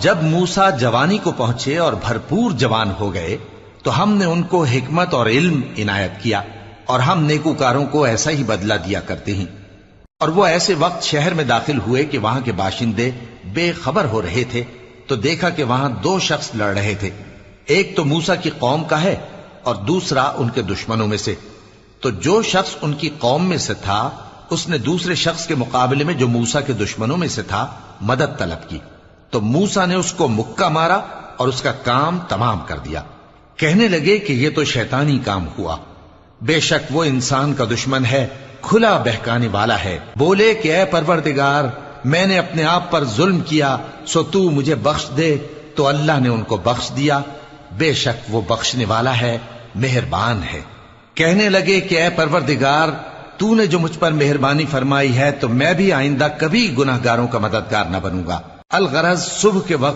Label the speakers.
Speaker 1: جب موسیٰ جوانی کو پہنچے اور بھرپور جوان ہو گئے تو ہم نے ان کو حکمت اور علم عنایت کیا، اور ہم نیکوکاروں کو ایسا ہی بدلہ دیا کرتے ہیں۔ اور وہ ایسے وقت شہر میں داخل ہوئے کہ وہاں کے باشندے بے خبر ہو رہے تھے، تو دیکھا کہ وہاں دو شخص لڑ رہے تھے، ایک تو موسیٰ کی قوم کا ہے اور دوسرا ان کے دشمنوں میں سے۔ تو جو شخص ان کی قوم میں سے تھا اس نے دوسرے شخص کے مقابلے میں جو موسیٰ کے دشمنوں میں سے تھا مدد طلب کی، تو موسیٰ نے اس کو مکہ مارا اور اس کا کام تمام کر دیا۔ کہنے لگے کہ یہ تو شیطانی کام ہوا، بے شک وہ انسان کا دشمن ہے، کھلا بہکانے والا ہے۔ بولے کہ اے پروردگار، میں نے اپنے آپ پر ظلم کیا، سو تو مجھے بخش دے، تو اللہ نے ان کو بخش دیا، بے شک وہ بخشنے والا ہے، مہربان ہے۔ کہنے لگے کہ اے پروردگار، تو نے جو مجھ پر مہربانی فرمائی ہے تو میں بھی آئندہ کبھی گناہگاروں کا مددگار نہ بنوں گا۔ الغرض صبح کے وقت